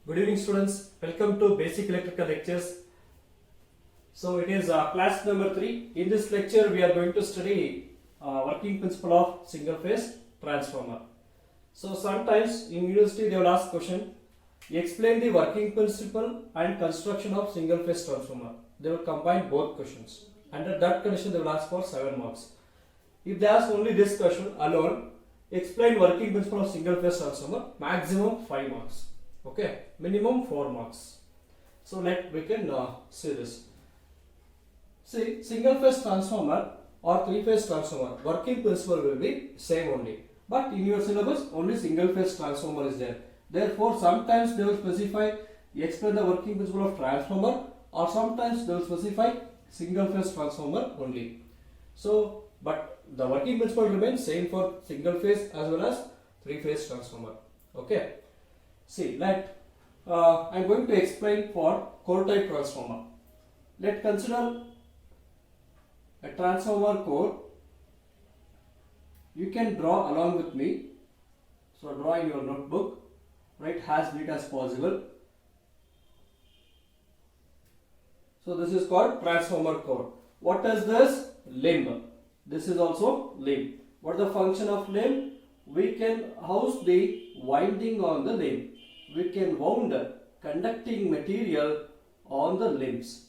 Good evening students, welcome to Basic Electrical Lectures. So it is class number 3. In this lecture we are going to study working principle of single phase transformer. So sometimes in university they will ask question, explain the working principle and construction of single phase transformer. They will combine both questions. Under that condition they will ask for 7 marks. If they ask only this question alone, explain working principle of single phase transformer, maximum 5 marks. Okay, minimum 4 marks. So we can see this. See, single phase transformer or 3 phase transformer working principle will be same only. But in your syllabus only single phase transformer is there. Therefore, sometimes they will specify explain the working principle of transformer, or sometimes they will specify single phase transformer only. So, but the working principle remains same for single phase as well as 3 phase transformer. Okay. See, I am going to explain for core type transformer. Let's consider a transformer core. You can draw along with me. So draw in your notebook, write as neat as possible. So this is called transformer core. What is this? Limb. This is also limb. What is the function of limb? We can house the winding on the limb. We can wound conducting material on the limbs.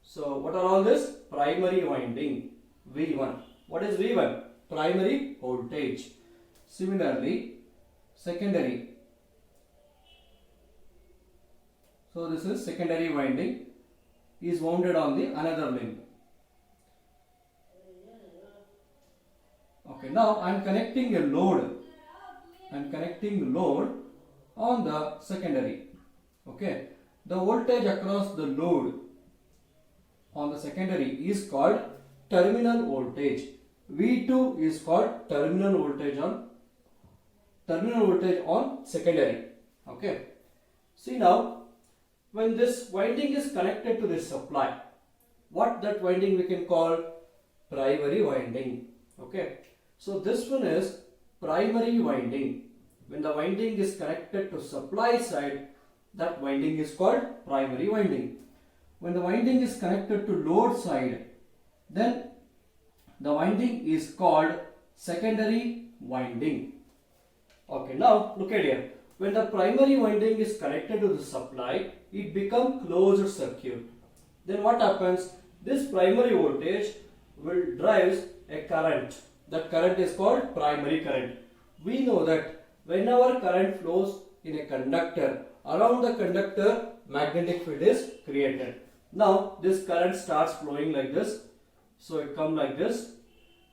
So what are all this? Primary winding, V1. What is V1? Primary voltage. Similarly, secondary. So this is secondary winding is wounded on the another limb. Okay, now I am connecting a load. I am connecting load on the secondary. Okay, the voltage across the load on the secondary is called terminal voltage. V2 is called terminal voltage on secondary. Okay, see now, when this winding is connected to this supply, what that winding we can call? Primary winding. Okay, so this one is primary winding. When the winding is connected to supply side, that winding is called primary winding. When the winding is connected to load side, then the winding is called secondary winding. Okay, now look at here. When the primary winding is connected to the supply, it becomes closed circuit. Then what happens? This primary voltage will drive a current. That current is called primary current. We know that whenever current flows in a conductor, around the conductor magnetic field is created. Now this current starts flowing like this. So it comes like this.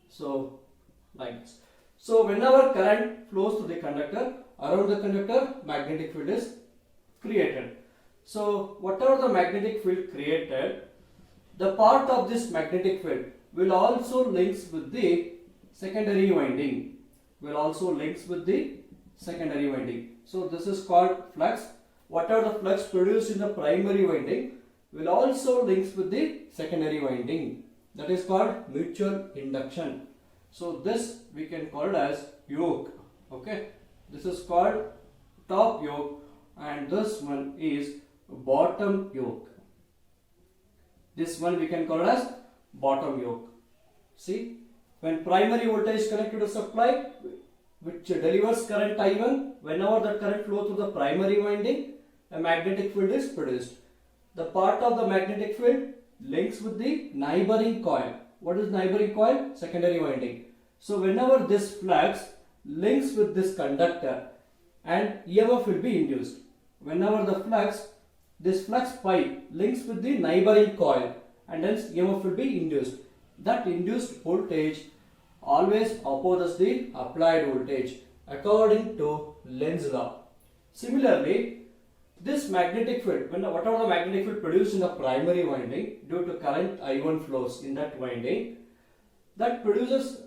So like this. So whenever current flows to the conductor, around the conductor magnetic field is created. So whatever the magnetic field created, the part of this magnetic field will also links with the secondary winding. Secondary winding. So this is called flux. Whatever the flux produced in the primary winding will also links with the secondary winding. That is called mutual induction. So this we can call it as yoke. Okay, this is called top yoke, and this one is bottom yoke. This one we can call it as bottom yoke. See, when primary voltage is connected to supply, which delivers current I1, whenever that current flows through the primary winding, a magnetic field is produced. The part of the magnetic field links with the neighboring coil. What is neighboring coil? Secondary winding. So whenever this flux links with this conductor, and EMF will be induced. Whenever this flux pipe links with the neighboring coil, and hence EMF will be induced. That induced voltage always opposes the applied voltage according to Lenz's law. Similarly, this magnetic field, whatever the magnetic field produced in the primary winding due to current I1 flows in that winding, that produces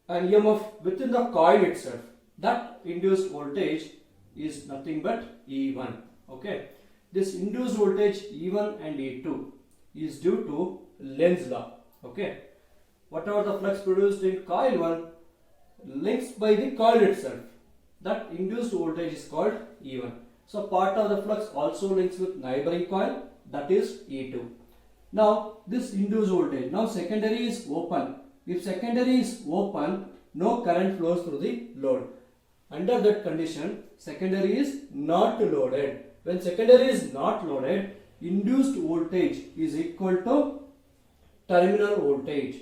an EMF within the coil itself. That induced voltage is nothing but E1. Okay, this induced voltage E1 and E2 is due to Lenz's law. Okay, whatever the flux produced in coil 1 links by the coil itself. That induced voltage is called E1. So part of the flux also links with neighboring coil, that is E2. Now this induced voltage, now secondary is open. If secondary is open, no current flows through the load. Under that condition, secondary is not loaded. When secondary is not loaded, induced voltage is equal to terminal voltage.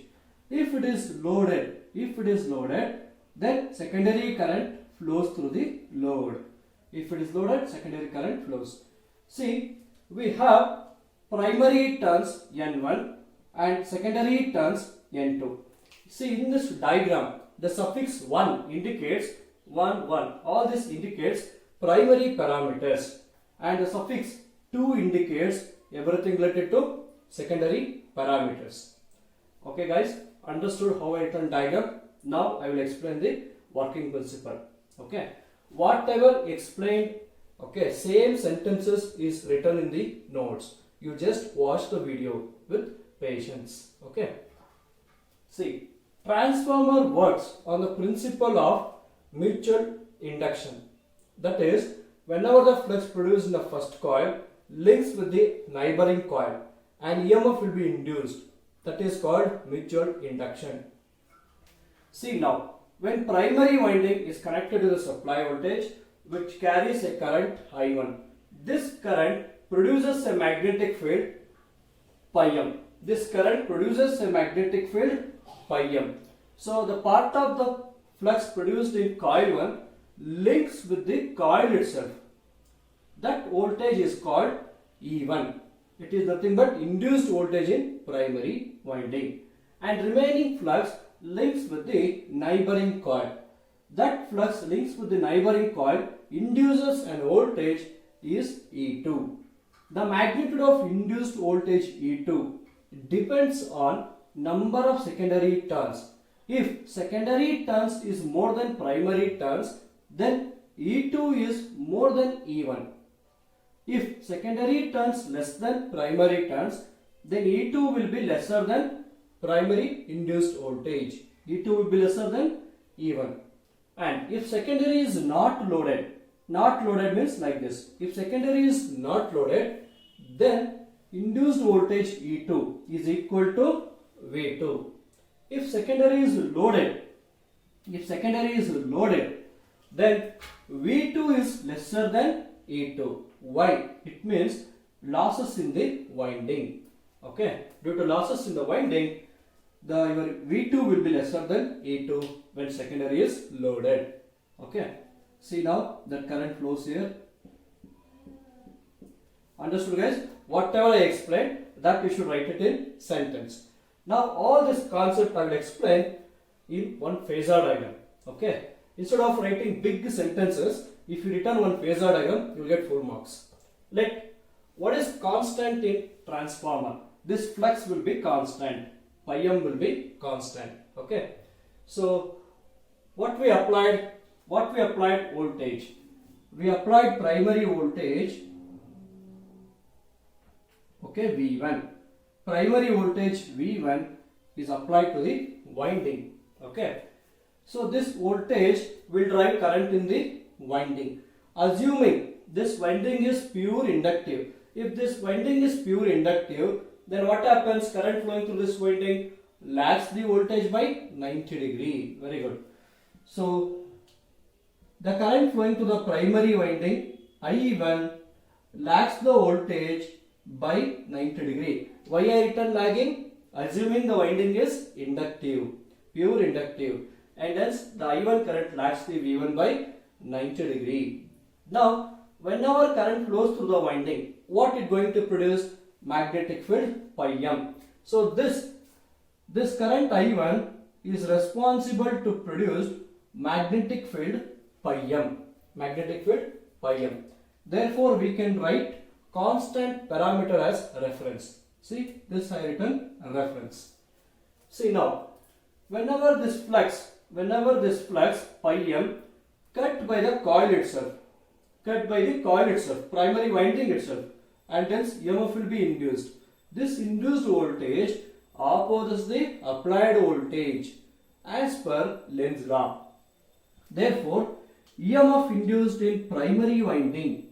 If it is loaded, then secondary current flows through the load. If it is loaded, secondary current flows. See, we have primary turns N1 and secondary turns N2. See, in this diagram, the suffix 1 indicates 1, 1. All this indicates primary parameters, and the suffix 2 indicates everything related to secondary parameters. Okay guys, understood how I written diagram? Now I will explain the working principle. Okay, whatever explained, okay, same sentences is written in the notes. You just watch the video with patience. Okay, see, transformer works on the principle of mutual induction. That is, whenever the flux produced in the first coil links with the neighboring coil, and EMF will be induced. That is called mutual induction. See now, when primary winding is connected to the supply voltage, which carries a current I1, this current produces a magnetic field pi m. This current produces a magnetic field pi m. So the part of the flux produced in coil 1 links with the coil itself. That voltage is called E1. It is nothing but induced voltage in primary winding, and remaining flux links with the neighboring coil. That flux links with the neighboring coil induces an voltage is E2. The magnitude of induced voltage E2 depends on number of secondary turns. If secondary turns is more than primary turns, then E2 is more than E1. If secondary turns less than primary turns, then E2 will be lesser than primary induced voltage. E2 will be lesser than E1. And if secondary is not loaded means like this. If secondary is not loaded, then induced voltage E2 is equal to V2. If secondary is loaded, then V2 is lesser than E2. Why? It means losses in the winding. Okay, due to losses in the winding, your V2 will be lesser than E2 when secondary is loaded. Okay, see now that current flows here. Understood guys? Whatever I explained, that you should write it in sentence. Now all this concept I will explain in one phasor diagram. Okay, instead of writing big sentences, if you written one phasor diagram, you will get full marks. Let what is constant in transformer? This flux will be constant. Pi m will be constant. Okay. So what we applied voltage. We applied primary voltage. Okay, V1. Primary voltage V1 is applied to the winding. Okay. So this voltage will drive current in the winding. Assuming this winding is pure inductive. If this winding is pure inductive, then what happens? Current flowing through this winding lags the voltage by 90 degree. Very good. So the current flowing to the primary winding I1 lags the voltage by 90 degree. Why I written lagging? Assuming the winding is inductive, pure inductive, and hence the I1 current lags the V1 by 90 degree. Now whenever current flows through the winding, what it going to produce? Magnetic field pi m. So this current I1 is responsible to produce magnetic field pi m. Magnetic field pi m. Therefore we can write constant parameter as reference. See, this I written reference. See now, whenever this flux pi m cut by the coil itself, primary winding itself, and hence EMF will be induced. This induced voltage opposes the applied voltage as per Lenz's law. Therefore, EMF induced in primary winding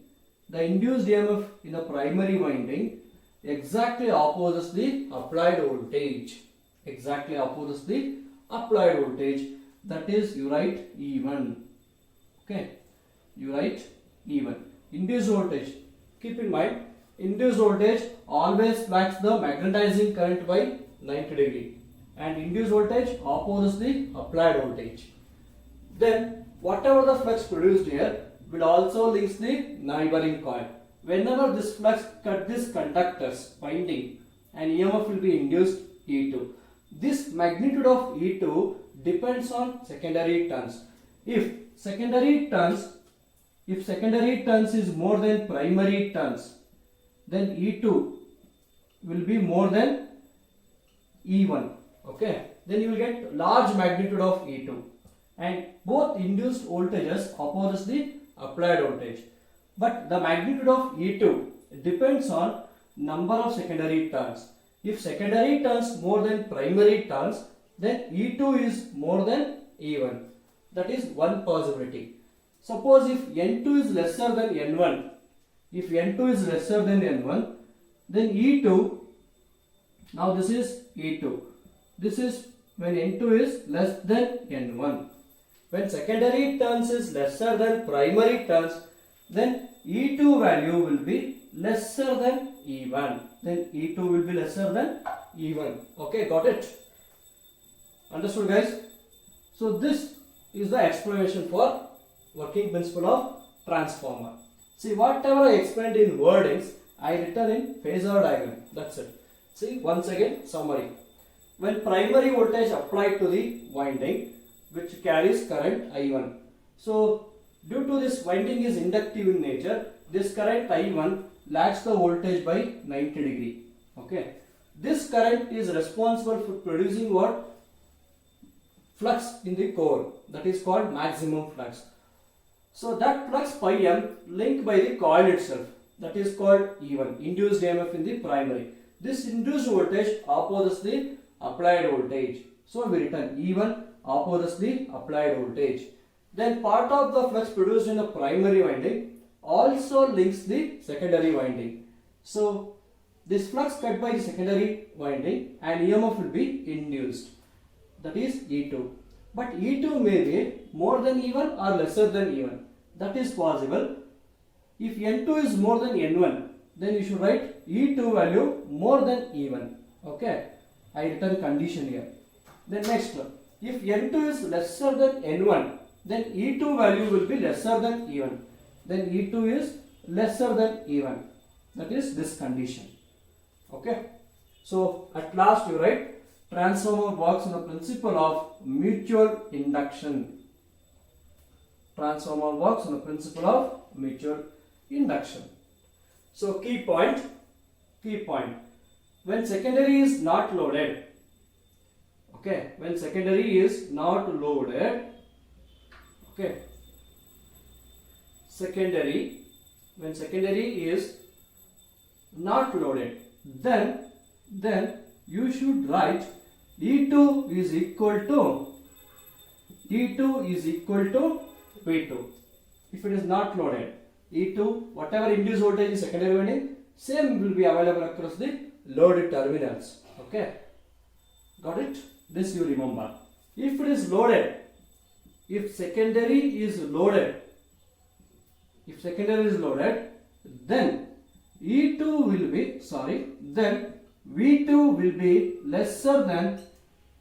the induced EMF in the primary winding exactly opposes the applied voltage. Exactly opposes the applied voltage. That is, you write E1. Okay, you write E1. Induced voltage. Keep in mind, induced voltage always flags the magnetizing current by 90 degree, and induced voltage opposes the applied voltage. Then whatever the flux produced here will also links the neighboring coil. Whenever this flux cut this conductor's winding, an EMF will be induced E2. This magnitude of E2 depends on secondary turns. If secondary turns is more than primary turns, then E2 will be more than E1. Okay, then you will get large magnitude of E2, and both induced voltages opposes the applied voltage. But the magnitude of E2 depends on number of secondary turns. If secondary turns more than primary turns, then E2 is more than E1. That is one possibility. Suppose if N2 is lesser than N1, then E2, now this is E2. This is when N2 is less than N1. When secondary turns is lesser than primary turns, then E2 value will be lesser than E1. Then E2 will be lesser than E1. Okay, got it? Understood, guys? So this is the explanation for working principle of transformer. See, whatever I explained in wordings, I written in phasor diagram. That's it. See, once again, summary. When primary voltage applied to the winding, which carries current I1. So, due to this winding is inductive in nature, this current I1 lags the voltage by 90 degree. Okay. This current is responsible for producing what? Flux in the core. That is called maximum flux. So that flux pi m linked by the coil itself. That is called E1, induced EMF in the primary. This induced voltage opposes the applied voltage. So we written E1 opposes the applied voltage. Then part of the flux produced in the primary winding also links the secondary winding. So this flux cut by the secondary winding and EMF will be induced. That is E2. But E2 may be more than E1 or lesser than E1. That is possible. If N2 is more than N1, then you should write E2 value more than E1. Okay. I written condition here. Then next, if N2 is lesser than N1, then E2 value will be lesser than E1. Then E2 is lesser than E1. That is this condition. Okay. So at last you write transformer works on the principle of mutual induction. Transformer works on the principle of mutual induction. So key point. When secondary is not loaded, okay, when secondary is not loaded, okay, when secondary is not loaded, then you should write E2 is equal to V2. If it is not loaded, E2, whatever induced voltage is secondary winding, same will be available across the loaded terminals. Okay, got it? This you remember. If it is loaded, if secondary is loaded, then E2 will be, then V2 will be lesser than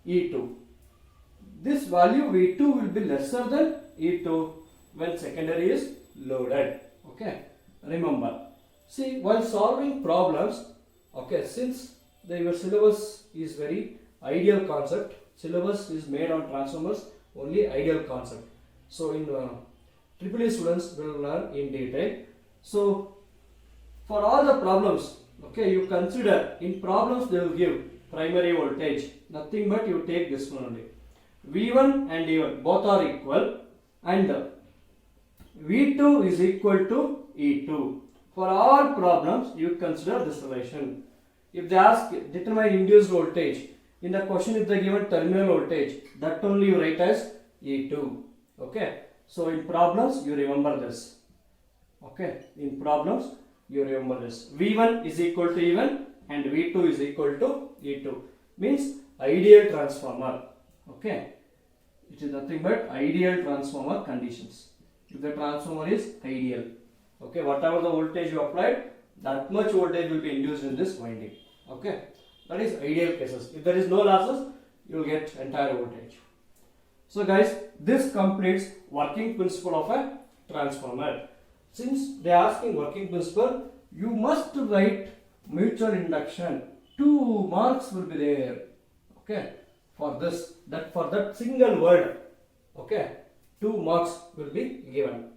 E2. This value V2 will be lesser than E2 when secondary is loaded. Okay, remember. See, while solving problems, okay, since your syllabus is very ideal concept, syllabus is made on transformers, only ideal concept. So in EEE students will learn in detail. So for all the problems, okay, you consider in problems they will give primary voltage, nothing but you take this one only. V1 and E1 both are equal, and V2 is equal to E2. For all problems you consider this relation. If they ask determine induced voltage, in the question if they given terminal voltage, that only you write as E2. Okay, so in problems you remember this. Okay, in problems you remember this. V1 is equal to E1 and V2 is equal to E2. Means ideal transformer. Okay, it is nothing but ideal transformer conditions. If the transformer is ideal, okay, whatever the voltage you applied, that much voltage will be induced in this winding. Okay, that is ideal cases. If there is no losses, you will get entire voltage. So guys, this completes working principle of a transformer. Since they are asking working principle, you must write mutual induction. 2 marks will be there. Okay, for this, for that single word. Okay, 2 marks will be given.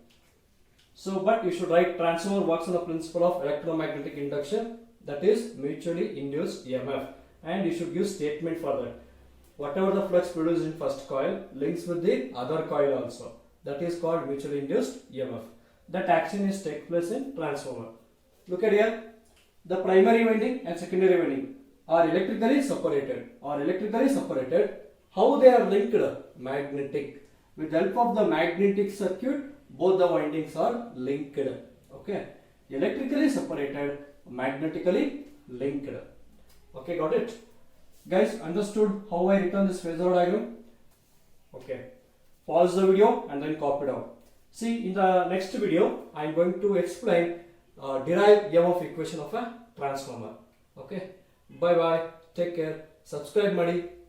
So, but you should write transformer works on the principle of electromagnetic induction, that is mutually induced EMF, and you should give statement for that. Whatever the flux produced in first coil links with the other coil also. That is called mutually induced EMF. That action is take place in transformer. Look at here. The primary winding and secondary winding are electrically separated. How they are linked? Magnetic. With the help of the magnetic circuit, both the windings are linked. Okay. Electrically separated, magnetically linked. Okay, got it? Guys, understood how I written this phasor diagram? Okay. Pause the video and then copy down. See, in the next video, I am going to explain derive EMF equation of a transformer. Okay. Bye bye. Take care. Subscribe Madi.